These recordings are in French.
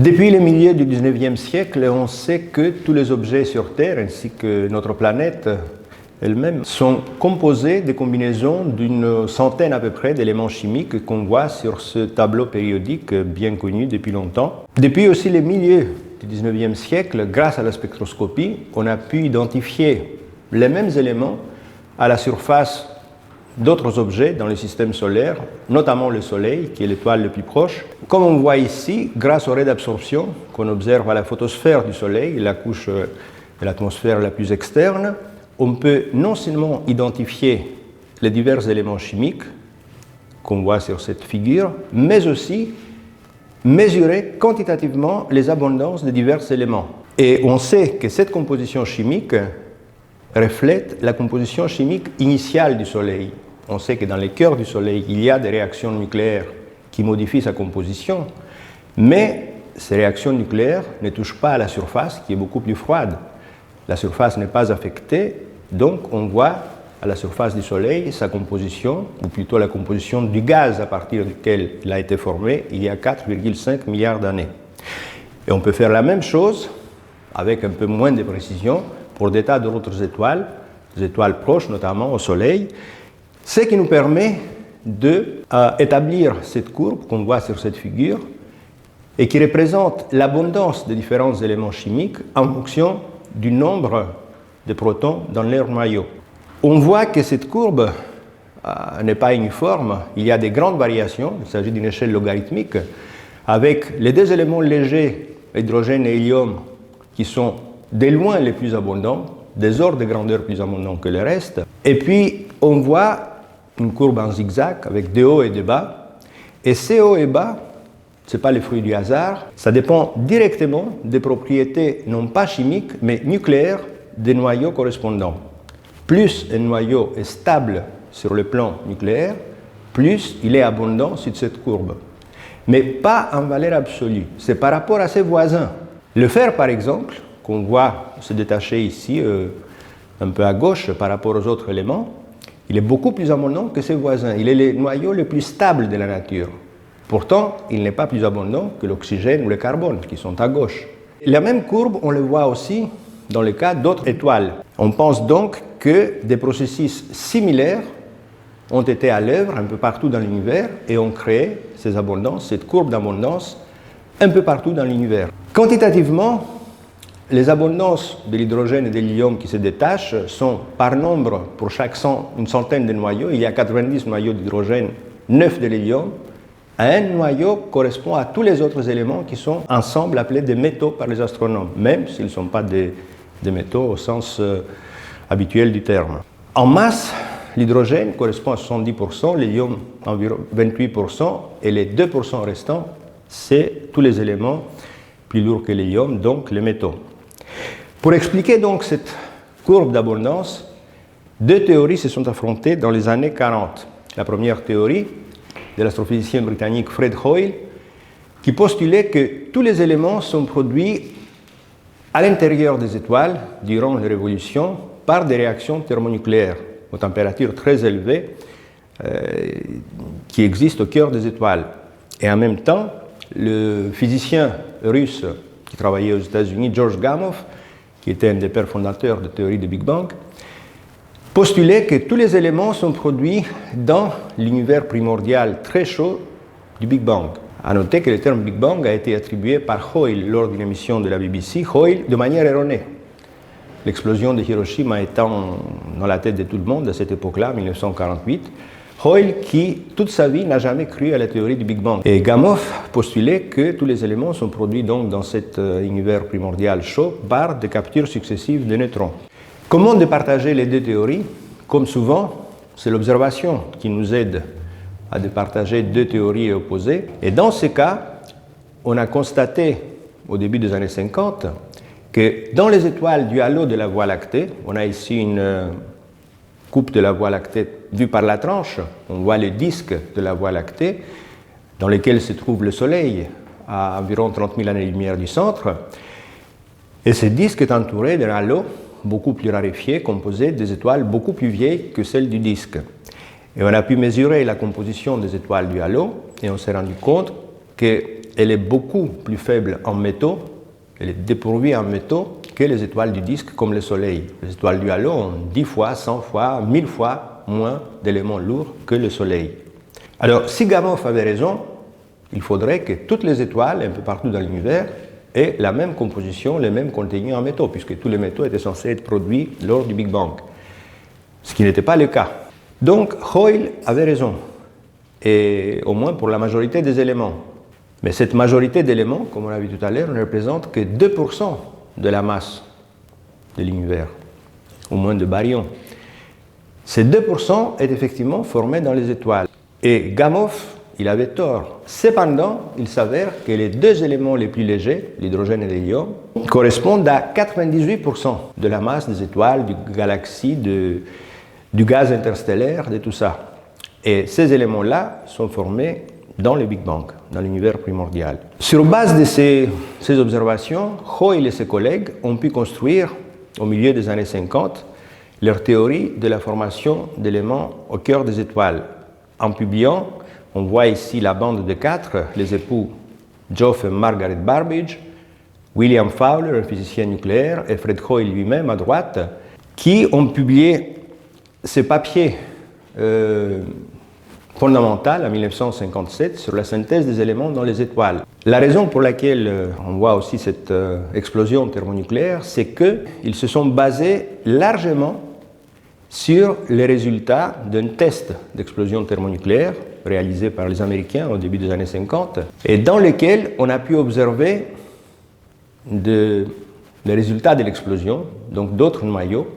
Depuis le milieu du XIXe siècle, on sait que tous les objets sur Terre, ainsi que notre planète elle-même, sont composés de combinaisons d'une centaine à peu près d'éléments chimiques qu'on voit sur ce tableau périodique bien connu depuis longtemps. Depuis aussi le milieu du XIXe siècle, grâce à la spectroscopie, on a pu identifier les mêmes éléments à la surface d'autres objets dans le système solaire, notamment le Soleil, qui est l'étoile la plus proche. Comme on voit ici, grâce aux raies d'absorption qu'on observe à la photosphère du Soleil, la couche de l'atmosphère la plus externe, on peut non seulement identifier les divers éléments chimiques qu'on voit sur cette figure, mais aussi mesurer quantitativement les abondances de divers éléments. Et on sait que cette composition chimique reflète la composition chimique initiale du Soleil. On sait que dans le cœur du Soleil, il y a des réactions nucléaires qui modifient sa composition, mais ces réactions nucléaires ne touchent pas à la surface qui est beaucoup plus froide. La surface n'est pas affectée, donc on voit à la surface du Soleil sa composition, ou plutôt la composition du gaz à partir duquel il a été formé il y a 4,5 milliards d'années. Et on peut faire la même chose, avec un peu moins de précision, pour des tas d'autres étoiles, des étoiles proches notamment au Soleil, ce qui nous permet d'établir cette courbe qu'on voit sur cette figure et qui représente l'abondance de différents éléments chimiques en fonction du nombre de protons dans leur noyau. On voit que cette courbe n'est pas uniforme, il y a des grandes variations, il s'agit d'une échelle logarithmique, avec les deux éléments légers, hydrogène et hélium, qui sont de loin les plus abondants, des ordres de grandeur plus abondants que le reste. Et puis, on voit une courbe en zigzag avec des hauts et des bas. Et ces hauts et bas, ce n'est pas le fruit du hasard, ça dépend directement des propriétés non pas chimiques, mais nucléaires des noyaux correspondants. Plus un noyau est stable sur le plan nucléaire, plus il est abondant sur cette courbe. Mais pas en valeur absolue, c'est par rapport à ses voisins. Le fer, par exemple, qu'on voit se détacher ici, un peu à gauche par rapport aux autres éléments, il est beaucoup plus abondant que ses voisins. Il est le noyau le plus stable de la nature. Pourtant, il n'est pas plus abondant que l'oxygène ou le carbone, qui sont à gauche. La même courbe, on le voit aussi dans le cas d'autres étoiles. On pense donc que des processus similaires ont été à l'œuvre un peu partout dans l'univers et ont créé ces abondances, cette courbe d'abondance, un peu partout dans l'univers. Quantitativement, les abondances de l'hydrogène et de l'hélium qui se détachent sont par nombre pour chaque une centaine de noyaux. Il y a 90 noyaux d'hydrogène, 9 de l'hélium. Un noyau correspond à tous les autres éléments qui sont ensemble appelés des métaux par les astronomes, même s'ils ne sont pas des métaux au sens habituel du terme. En masse, l'hydrogène correspond à 70%, l'hélium environ 28%, et les 2% restants, c'est tous les éléments plus lourds que l'hélium, donc les métaux. Pour expliquer donc cette courbe d'abondance, deux théories se sont affrontées dans les années 40. La première théorie de l'astrophysicien britannique Fred Hoyle, qui postulait que tous les éléments sont produits à l'intérieur des étoiles durant les révolutions par des réactions thermonucléaires aux températures très élevées qui existent au cœur des étoiles. Et en même temps, le physicien russe qui travaillait aux États-Unis, George Gamow, qui était un des pères fondateurs de la théorie du Big Bang, postulait que tous les éléments sont produits dans l'univers primordial très chaud du Big Bang. À noter que le terme Big Bang a été attribué par Hoyle lors d'une émission de la BBC, Hoyle de manière erronée. L'explosion de Hiroshima étant dans la tête de tout le monde à cette époque-là, 1948, Hoyle, qui toute sa vie n'a jamais cru à la théorie du Big Bang. Et Gamow postulait que tous les éléments sont produits donc dans cet univers primordial chaud par des captures successives de neutrons. Comment départager les deux théories? Comme souvent, c'est l'observation qui nous aide à départager deux théories opposées. Et dans ce cas, on a constaté au début des années 50 que dans les étoiles du halo de la Voie lactée, on a ici une coupe de la Voie lactée vue par la tranche, on voit le disque de la Voie lactée dans lequel se trouve le Soleil à environ 30 000 années-lumière du centre. Et ce disque est entouré d'un halo beaucoup plus raréfié, composé des étoiles beaucoup plus vieilles que celles du disque. Et on a pu mesurer la composition des étoiles du halo et on s'est rendu compte que elle est beaucoup plus faible en métaux, elle est dépourvue en métaux que les étoiles du disque comme le Soleil. Les étoiles du halo ont 10 fois, 100 fois, 1000 fois moins d'éléments lourds que le Soleil. Alors, si Gamow avait raison, il faudrait que toutes les étoiles, un peu partout dans l'univers, aient la même composition, les mêmes contenus en métaux, puisque tous les métaux étaient censés être produits lors du Big Bang, ce qui n'était pas le cas. Donc, Hoyle avait raison, et au moins pour la majorité des éléments. Mais cette majorité d'éléments, comme on l'a vu tout à l'heure, ne représente que 2% de la masse de l'univers, au moins de baryons. Ces 2% est effectivement formé dans les étoiles. Et Gamow, il avait tort. Cependant, il s'avère que les deux éléments les plus légers, l'hydrogène et l'hélium, correspondent à 98% de la masse des étoiles, des galaxies, du gaz interstellaire, de tout ça. Et ces éléments-là sont formés dans le Big Bang, dans l'univers primordial. Sur base de ces observations, Hoyle et ses collègues ont pu construire, au milieu des années 50, leur théorie de la formation d'éléments au cœur des étoiles. En publiant, on voit ici la bande de 4, les époux Geoff et Margaret Babbage, William Fowler, un physicien nucléaire, et Fred Hoyle lui-même à droite, qui ont publié ces papiers fondamentale en 1957 sur la synthèse des éléments dans les étoiles. La raison pour laquelle on voit aussi cette explosion thermonucléaire, c'est qu'ils se sont basés largement sur les résultats d'un test d'explosion thermonucléaire réalisé par les Américains au début des années 50 et dans lequel on a pu observer les résultats de l'explosion, donc d'autres noyaux,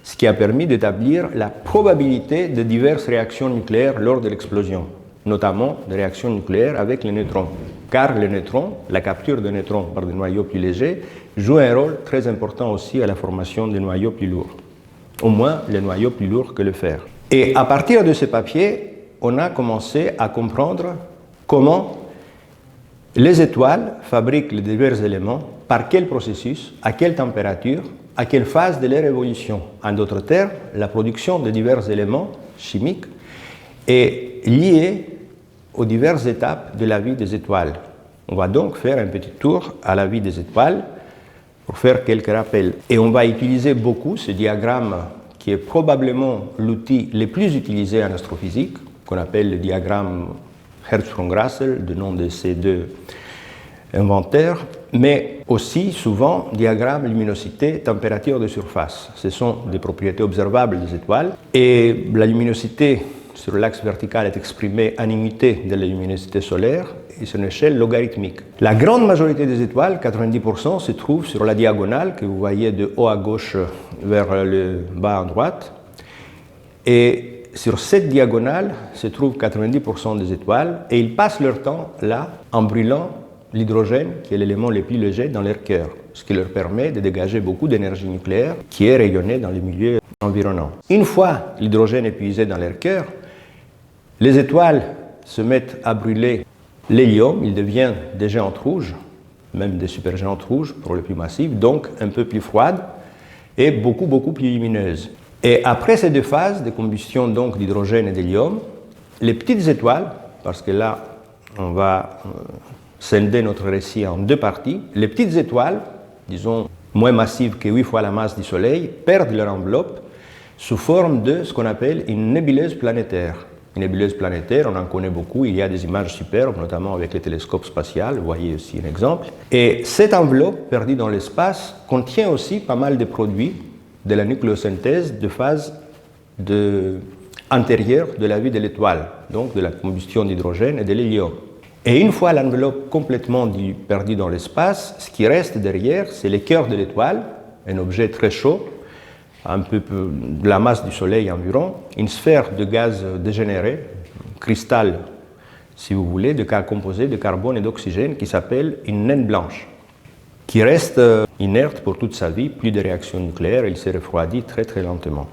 ce qui a permis d'établir la probabilité de diverses réactions nucléaires lors de l'explosion, notamment des réactions nucléaires avec les neutrons. Car les neutrons, la capture de neutrons par des noyaux plus légers, joue un rôle très important aussi à la formation des noyaux plus lourds, au moins les noyaux plus lourds que le fer. Et à partir de ces papiers, on a commencé à comprendre comment les étoiles fabriquent les divers éléments, par quel processus, à quelle température, à quelle phase de leur évolution. En d'autres termes, la production de divers éléments chimiques est liée aux diverses étapes de la vie des étoiles. On va donc faire un petit tour à la vie des étoiles pour faire quelques rappels. Et on va utiliser beaucoup ce diagramme qui est probablement l'outil le plus utilisé en astrophysique, qu'on appelle le diagramme Hertzsprung-Russell, du nom de ces deux inventaires, mais aussi souvent diagramme luminosité, température de surface. Ce sont des propriétés observables des étoiles et la luminosité sur l'axe vertical est exprimée en unité de la luminosité solaire et sur une échelle logarithmique. La grande majorité des étoiles, 90%, se trouve sur la diagonale que vous voyez de haut à gauche vers le bas à droite. Et sur cette diagonale se trouvent 90% des étoiles et ils passent leur temps là en brûlant l'hydrogène, qui est l'élément le plus léger, dans leur cœur, ce qui leur permet de dégager beaucoup d'énergie nucléaire qui est rayonnée dans les milieux environnants. Une fois l'hydrogène épuisé dans leur cœur, les étoiles se mettent à brûler l'hélium, il devient des géantes rouges, même des supergéantes rouges pour les plus massives, donc un peu plus froides et beaucoup plus lumineuses. Et après ces deux phases de combustion donc d'hydrogène et d'hélium, les petites étoiles, parce que là on va scinder notre récit en deux parties, les petites étoiles, disons moins massives que 8 fois la masse du Soleil, perdent leur enveloppe sous forme de ce qu'on appelle une nébuleuse planétaire. Une nébuleuse planétaire, on en connaît beaucoup, il y a des images superbes, notamment avec les télescopes spatials, vous voyez ici un exemple. Et cette enveloppe perdue dans l'espace contient aussi pas mal de produits de la nucléosynthèse de phase antérieure de la vie de l'étoile, donc de la combustion d'hydrogène et de l'hélium. Et une fois l'enveloppe complètement perdue dans l'espace, ce qui reste derrière, c'est le cœur de l'étoile, un objet très chaud, un peu de la masse du Soleil environ, une sphère de gaz dégénéré, cristal, si vous voulez, composé de carbone et d'oxygène, qui s'appelle une naine blanche, qui reste inerte pour toute sa vie, plus de réactions nucléaires, il se refroidit très lentement.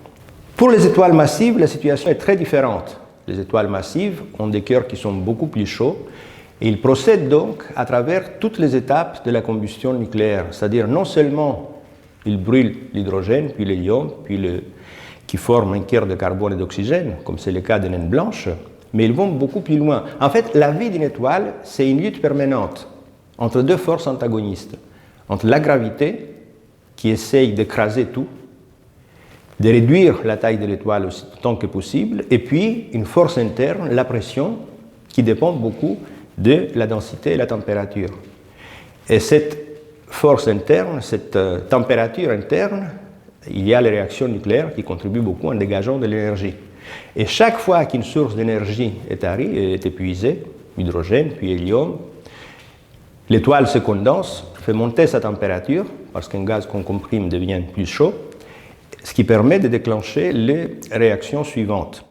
Pour les étoiles massives, la situation est très différente. Les étoiles massives ont des cœurs qui sont beaucoup plus chauds, et ils procèdent donc à travers toutes les étapes de la combustion nucléaire, c'est-à-dire non seulement ils brûlent l'hydrogène, puis l'hélium, qui forment un cœur de carbone et d'oxygène, comme c'est le cas des naines blanches, mais ils vont beaucoup plus loin. En fait, la vie d'une étoile, c'est une lutte permanente entre deux forces antagonistes, entre la gravité, qui essaye d'écraser tout, de réduire la taille de l'étoile autant que possible, et puis une force interne, la pression, qui dépend beaucoup de la densité et la température. Et cette force interne, cette température interne, il y a les réactions nucléaires qui contribuent beaucoup en dégageant de l'énergie. Et chaque fois qu'une source d'énergie est épuisée, hydrogène puis hélium, l'étoile se condense, fait monter sa température, parce qu'un gaz qu'on comprime devient plus chaud, ce qui permet de déclencher les réactions suivantes.